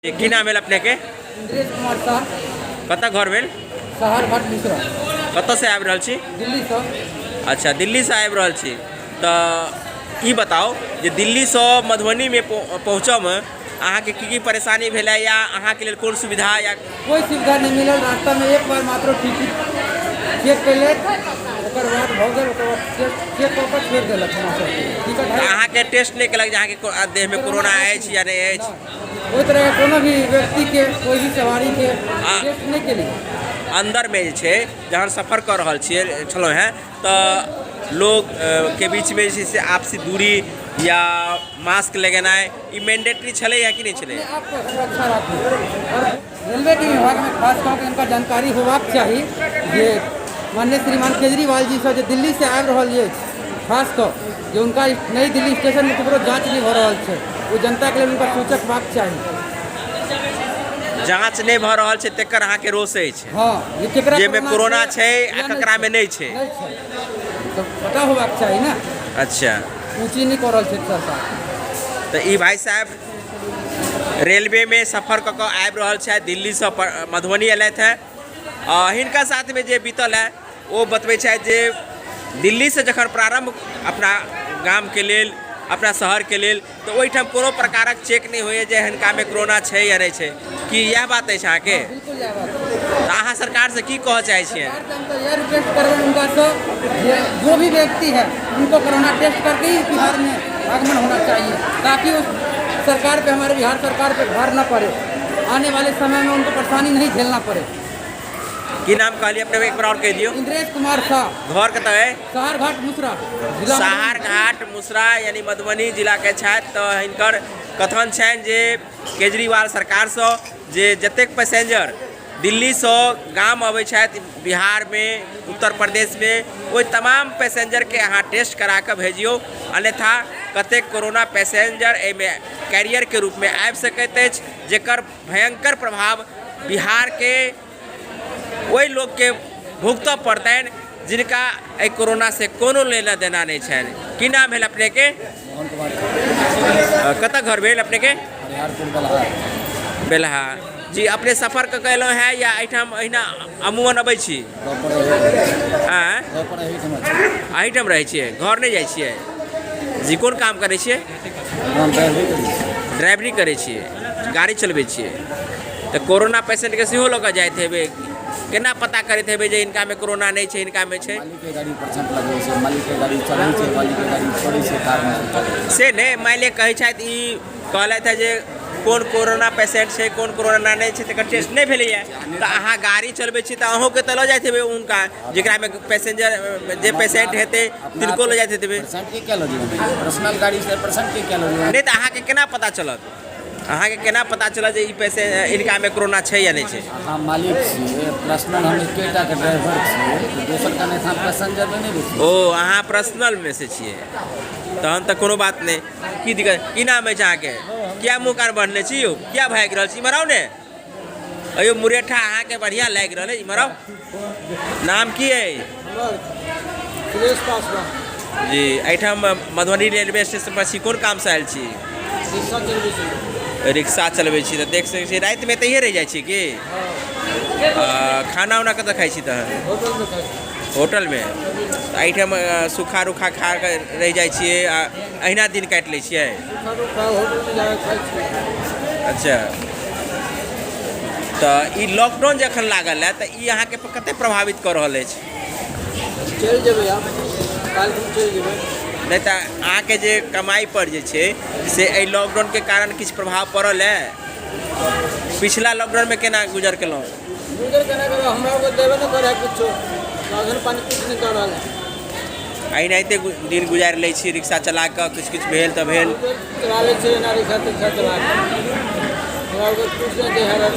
की नाम है अपने के? इंद्रेश कुमार साह। कत घर भेल? शहर घाट मिश्रा। कत से आबि रहल छी? दिल्ली से। अच्छा, दिल्ली से आबि रहल छी। तो ई बताओ जे दिल्ली से मधुबनी में पहुँचऽ में अहाँ के की परेशानी भेल या अहाँ के लिए कौन सुविधा या कोई सुविधा नहीं मिलल। रास्ता में एक बार मात्र टिकट चेक कैले, ओकर बाद भऽ गेल, ओकर बाद चेक कऽ के छोड़ि देलक टिकट है। अहाँ के टेस्ट नहीं कलक जे अहाँ के देह में कोरोना अछि या नहीं अछि? कोई तरह के कोनो भी व्यक्ति के, कोई भी सवारी के टेस्ट नहीं केली। अंदर में जे छै जहन सफर कर रहल छियै छलहुँ हैं तो लोग के बीच में जे छै आपसी दूरी या मास्क लगेनाइ ई मैंडेटरी छलै या कि नहीं छलै? आपको सुरक्षा रखू और रेलवे के विभाग में खास कऽ के इनका जानकारी होबाक चाही जे माननीय श्रीमान केजरीवाल जी से जो दिल्ली से आबि रहल अछि, खास कऽ जो उनका नई दिल्ली स्टेशन में ककरो जाँच नहीं भऽ रहल छै, वो जनता के लिए उनका सूचक हेबाक चाही। जाँच नहीं भऽ रहल छै तेकर अहाँ के रोष अछि? हाँ, ये केकरा जेमे कोरोना छै आ ककरा में नहीं छै? नहीं छै तो पता होबाक चाही ना। अच्छा, पूछी नहीं कर रहल छै सरकार। तो ई भाई साहब रेलवे में सफर कऽ कऽ आबि रहल छै, दिल्ली से मधुबनी एलथि हैं। हिनका साथ में जे बीतल है वो बतबै छै जे दिल्ली से जखन प्रारंभ अपना गाम के लेल, अपना शहर के लेल, तो ओहिठाम कोनो प्रकारक चेक नहीं होइए जे हिनका में कोरोना छै या नहीं छै। कि यह बात अछि अहाँ के? बिल्कुल यह बात है। तो अहाँ सरकार से की कहऽ चाहै छियै? यह रिक्वेस्ट करबे उनका से जो भी व्यक्ति है उनको कोरोना टेस्ट करके ही बिहार में आगमन होना चाहिए, ताकि उस सरकार पे, हमारे बिहार सरकार पे भार न पड़े, आने वाले समय में उनको परेशानी नहीं झेलना पड़े। की नाम कहलिए अपने? एक बार और कह दियो। इंद्रेश कुमार साह। घर कतऽ है? शहर घाट मुसरा। शहर घाट मुसरा यानी मधुबनी जिला के छथि। तो हिनकर कथन छनि जे केजरीवाल सरकार से जे जतेक पैसेंजर दिल्ली से गाम अबै छथि बिहार में, उत्तर प्रदेश में, वो तमाम पैसेंजर के अहाँ टेस्ट करा के भेजियो, अन्यथा कतेक कोरोना पैसेंजर एहिमे कैरियर के रूप में आबि सकैत अछि, जेकर भयंकर प्रभाव बिहार के वही लोग के भुगतऽ पड़तनि जिनका एहि कोरोना से कोनो लेना देना नहीं छनि। की नाम भेल अपने के? कतऽ घर भेल अपने के? बेलहा जी। अपने सफर कऽ के एलहुँ हैं या एहिठाम अहिना अमूमन अबै छी? एहिठाम रहै छियै, घर नहीं जाइ छियै जी? कोन काम करै छियै? ड्राइवरी करै छियै, गाड़ी चलबै छियै। तो कोरोना पेशेंट के सेहो लऽ कऽ जाइत हेबै, केना पता करैत हेबै जे इनका में कोरोना नहीं छै, इनका में छै? से नहीं मालिक कहै छथि, ई कहलथि है जे कौन कोरोना पेशेंट छै, कौन कोरोना नहीं छै, तकर टेस्ट नहीं भेलै है। तो अहाँ गाड़ी चलबै छी तऽ अहूँ के तऽ लऽ जाइत हेबै उनका, जेकरा में पैसेंजर जे पेशेंट हेतै तिनको लऽ जाइत हेबै। पर्सनल गाड़ी से पेशेंट के क्या लोग नहीं तो अहाँ के केना पता चलत? अहाँ के केना पता चलत जे ई इनका में कोरोना छै या नहीं छै? हम मालिक छियै, पर्सनल हम एकेटा के ड्राइवर छियै, दोसर का नहीं, हम पैसेंजर में नहीं बैठे। ओ, अहाँ पर्सनल में से छियै तहन तऽ कोनो बात नहीं। की दिक्कत? की नाम अछि अहाँ के? क्या मुँह कान बढ़ने छी यौ? क्या भागि रहल छी? इमहर आउ ने। अयो मुरेठा अहाँ के बढ़िया लागि रहल है, इमहर आउ। नाम की है? सुरेश पासवान जी। एहिठाम मधुबनी रेलवे स्टेशन पर छी, कोन काम से आयल छी? रिक्शा चलबै छी। तऽ देख सकै छी राति में तैहे रहि जाइ छी कि खाना उना कतऽ खाइ छी? तऽ होटल में। एहिठाम सूखा रूखा खा कऽ रहि जाइ छियै आ अहिना दिन काटि लै छियै? अच्छा। तऽ ई लॉकडाउन जखन लागल है तऽ ई अहाँ के कते प्रभावित कऽ रहल अछि? चलि जेबै आब, काल्हि चलि जेबै। नहीं तो अहाँ के जे कमाई पर जे छै से एहि लॉकडाउन के कारण किछु प्रभाव पड़ल है? पिछला लॉकडाउन में केना गुजर केलहुँ? गुजर केना करब, हमरा को देबे नहीं करे कुछो, राशन पानी कुछ नहीं कर रहल है। एनाहिते दिन गुजारि लै छी रिक्शा चला कऽ, किछु किछु भेल तऽ भेल। चला लै छियै, रिक्शा चला कऽ हमरा कुछ नहीं है।